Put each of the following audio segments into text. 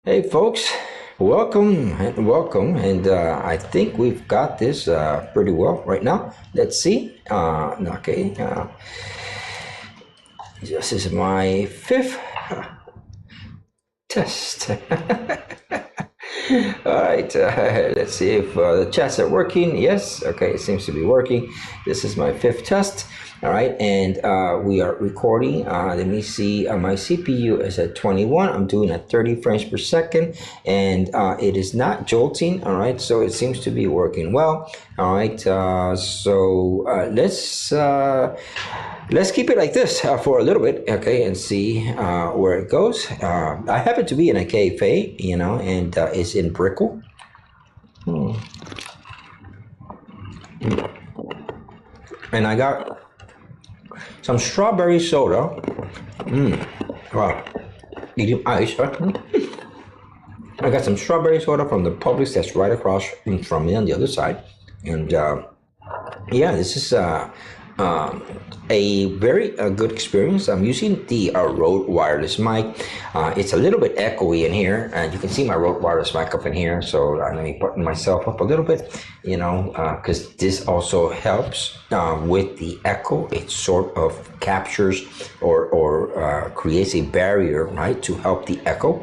Hey folks, welcome, and I think we've got this pretty well right now. Let's see. Okay, this is my fifth test. All right, let's see if the chats are working. Yes, okay, it seems to be working. This is my fifth test. All right, and we are recording. Let me see. My CPU is at 21. I'm doing at 30 frames per second, and it is not jolting. All right, so it seems to be working well. All right, let's keep it like this for a little bit, okay, and see where it goes. I happen to be in a cafe, and it's in Brickell. And I got some strawberry soda. Wow, eating ice, huh? I got some strawberry soda from the Publix that's right across from me on the other side. And yeah, this is a very good experience. I'm using the Rode wireless mic. It's a little bit echoey in here, and you can see my Rode wireless mic up in here. So let me button myself up a little bit, because this also helps with the echo. It sort of captures or creates a barrier, right, to help the echo.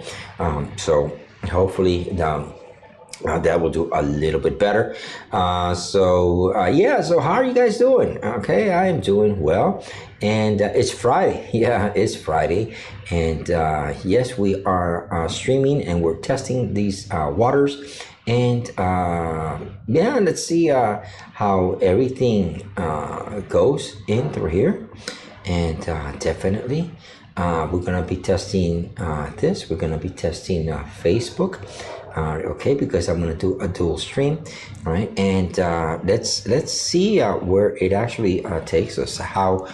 So hopefully that will do a little bit better. Yeah, so how are you guys doing? Okay, I am doing well. And it's Friday. Yeah, it's Friday. And yes, we are streaming and we're testing these waters. And yeah, let's see how everything goes in through here. And definitely, we're going to be testing this. We're going to be testing Facebook. Okay, because I'm going to do a dual stream. All right, and let's see where it actually takes us, how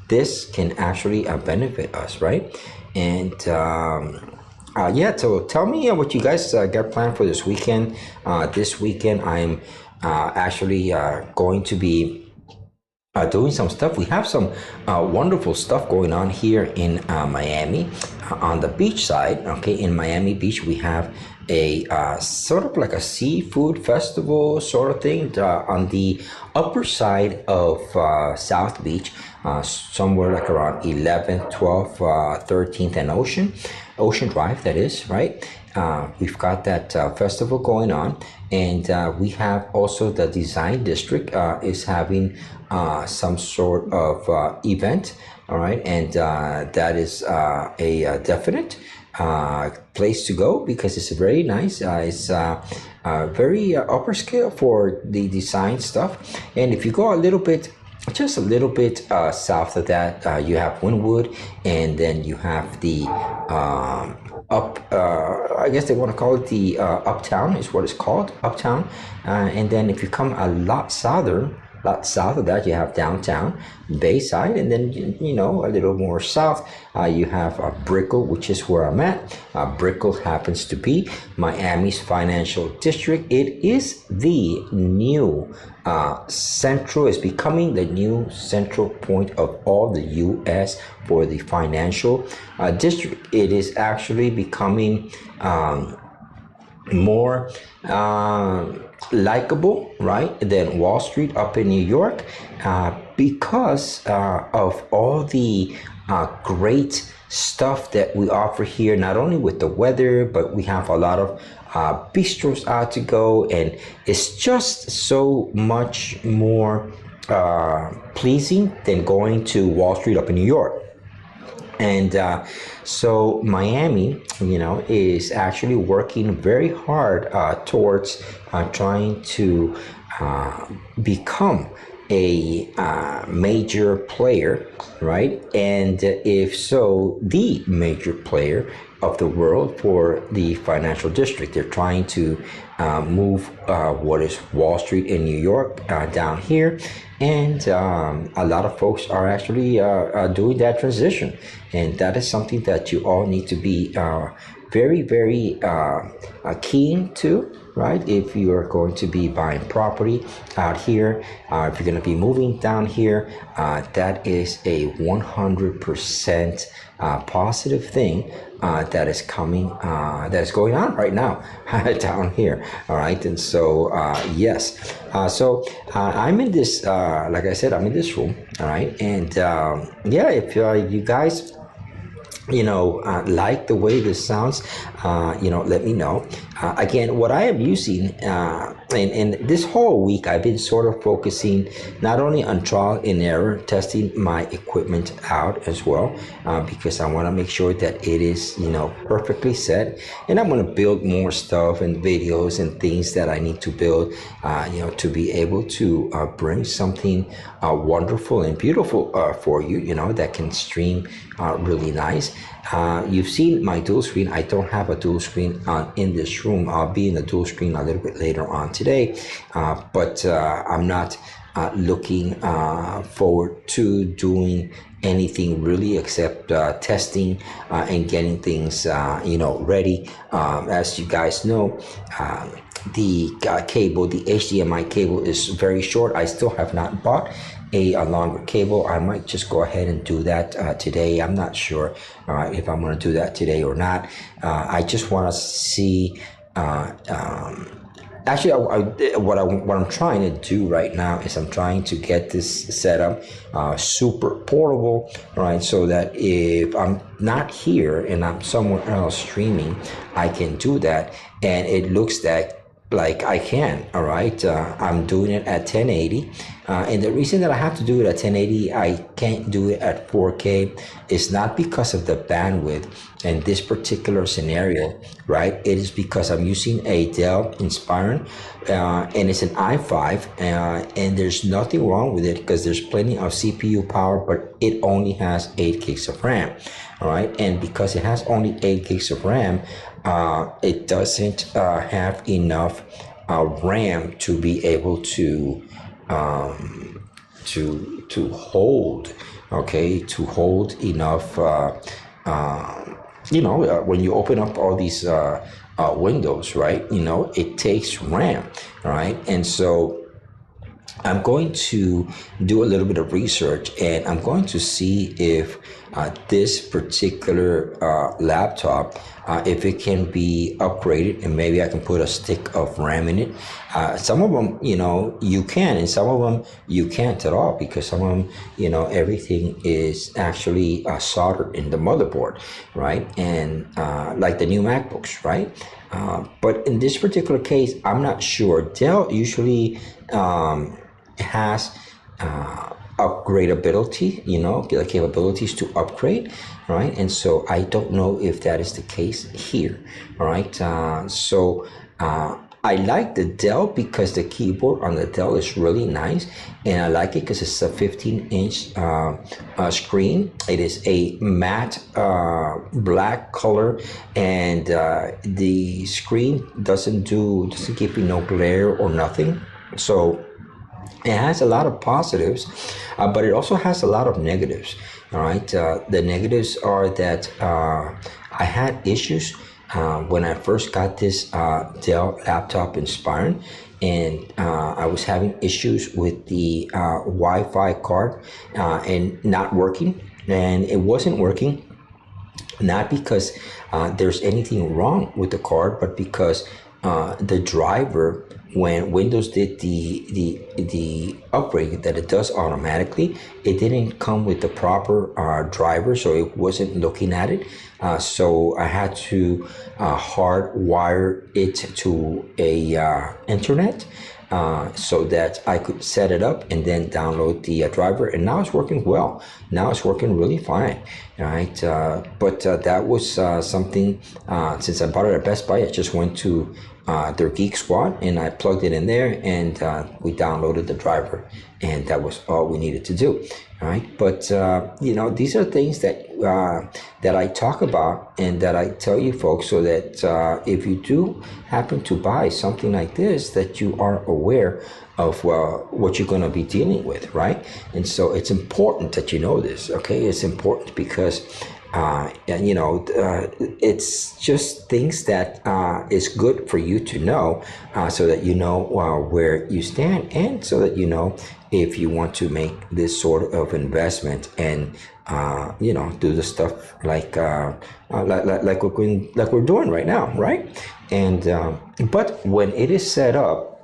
this can actually benefit us, right? And yeah, so tell me what you guys got planned for this weekend. This weekend I'm actually going to be doing some stuff. We have some wonderful stuff going on here in Miami on the beach side. Okay, in Miami Beach, we have a sort of like a seafood festival sort of thing on the upper side of South Beach, somewhere like around 11th, 12th, 13th, and Ocean Drive, that is, right? We've got that festival going on, and we have also the Design District is having some sort of event, all right, and that is a definite place to go because it's very nice. It's very upper scale for the design stuff, and if you go a little bit, just a little bit south of that, you have Wynwood, and then you have the up, I guess they want to call it the Uptown, is what it's called, Uptown. And then if you come a lot south of that, you have downtown Bayside, and then a little more south, you have Brickell, which is where I'm at. Brickell happens to be Miami's financial district. It is the new central, is becoming the new central point of all the U.S. for the financial district. It is actually becoming more likable, right, than Wall Street up in New York, because of all the great stuff that we offer here, not only with the weather, but we have a lot of bistros out to go, and it's just so much more pleasing than going to Wall Street up in New York. And so Miami, is actually working very hard towards trying to become a major player, right? And if so, the major player of the world for the financial district. They're trying to move what is Wall Street in New York down here. And a lot of folks are actually doing that transition. And that is something that you all need to be very, very keen to, right? If you are going to be buying property out here, if you're going to be moving down here, that is a 100% positive thing that is coming, that is going on right now down here. All right, and so yes, I'm in this, like I said, I'm in this room. All right, and yeah, if you guys like the way this sounds, let me know. Again, what I am using, and this whole week, I've been sort of focusing not only on trial and error, testing my equipment out as well, because I want to make sure that it is, perfectly set. And I'm going to build more stuff and videos and things that I need to build, to be able to bring something wonderful and beautiful for you, that can stream really nice. You've seen my dual screen. I don't have a dual screen in this room. I'll be in the dual screen a little bit later on today, but I'm not looking forward to doing anything really except testing and getting things ready. As you guys know, the cable, the HDMI cable, is very short. I still have not bought a longer cable. I might just go ahead and do that today. I'm not sure if I'm going to do that today or not. I just want to see. Actually, what I'm trying to do right now is I'm trying to get this setup super portable, right? So that if I'm not here and I'm somewhere else streaming, I can do that, and it looks like I can. All right, I'm doing it at 1080, and the reason that I have to do it at 1080, I can't do it at 4K, is not because of the bandwidth in this particular scenario, right? It is because I'm using a Dell Inspiron, and it's an i5, and there's nothing wrong with it because there's plenty of CPU power, but it only has 8 gigs of RAM. All right, and because it has only 8 gigs of RAM, it doesn't have enough RAM to be able to hold, okay, to hold enough. When you open up all these windows, right? It takes RAM, all right, and so I'm going to do a little bit of research, and I'm going to see if this particular laptop, if it can be upgraded, and maybe I can put a stick of RAM in it. Some of them, you can, and some of them you can't at all, because some of them, everything is actually soldered in the motherboard, right? And like the new MacBooks, right? But in this particular case, I'm not sure. Dell usually has upgradability, the capabilities to upgrade, right? And so I don't know if that is the case here, all right? I like the Dell because the keyboard on the Dell is really nice, and I like it because it's a 15-inch screen. It is a matte black color, and the screen doesn't give you no glare or nothing. So it has a lot of positives, but it also has a lot of negatives. All right, the negatives are that I had issues when I first got this Dell laptop Inspiron, and I was having issues with the Wi-Fi card and not working, and it wasn't working. Not because there's anything wrong with the card, but because the driver, when Windows did the upgrade that it does automatically, it didn't come with the proper driver, so it wasn't looking at it. So I had to hardwire it to a internet, so that I could set it up and then download the driver, and now it's working well. Now it's working really fine, all right? But that was something, since I bought it at Best Buy, I just went to their Geek Squad, and I plugged it in there, and we downloaded the driver, and that was all we needed to do. All right, but these are things that I talk about and that I tell you folks, so that if you do happen to buy something like this, that you are aware of what you're going to be dealing with, right? And so it's important that you know this. Okay, it's important because and, it's just things that is good for you to know, so that you know where you stand, and so that you know if you want to make this sort of investment, and do the stuff like we're doing right now, right? And but when it is set up,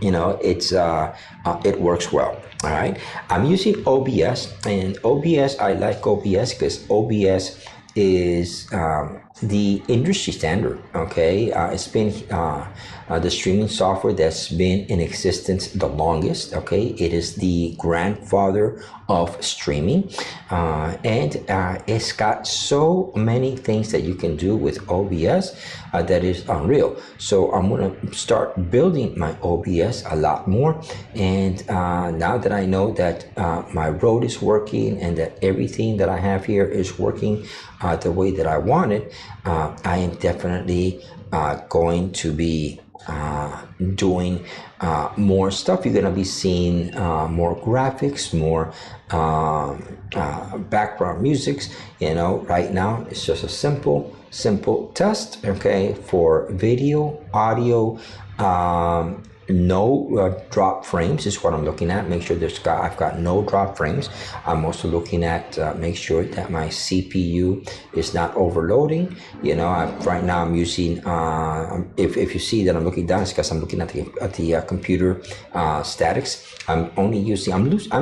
it works well. All right, I'm using OBS, and OBS, I like OBS because OBS is the industry standard. Okay, it's been the streaming software that's been in existence the longest. Okay, it is the grandfather of streaming, and it's got so many things that you can do with OBS that is unreal. So I'm gonna start building my OBS a lot more, and now that I know that my road is working and that everything that I have here is working the way that I want it, I am definitely going to be doing more stuff. You're gonna be seeing more graphics, more background musics. Right now it's just a simple test, okay, for video, audio. No drop frames is what I'm looking at. Make sure I've got no drop frames. I'm also looking at make sure that my CPU is not overloading. Right now I'm using if you see that I'm looking down, it's because I'm looking at the computer statics. I'm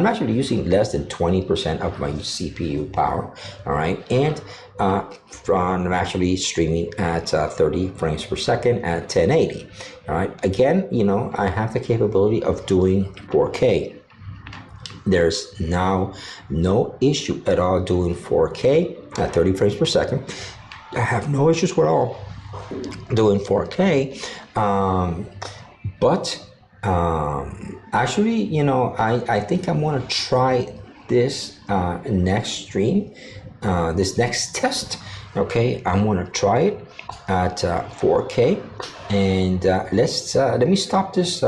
actually using less than 20% of my CPU power. All right, and I'm actually streaming at 30 frames per second at 1080. All right, again, I have the capability of doing 4K. There's now no issue at all doing 4K at 30 frames per second. I have no issues at all doing 4K. But actually, I think I'm going to try this next stream, this next test. Okay, I'm going to try it at 4K, and let me stop this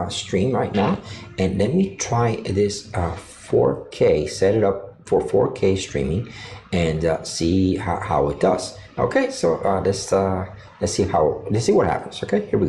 stream right now, and let me try this 4K, set it up for 4K streaming, and see how it does. Okay, so let's see what happens. Okay, here we go.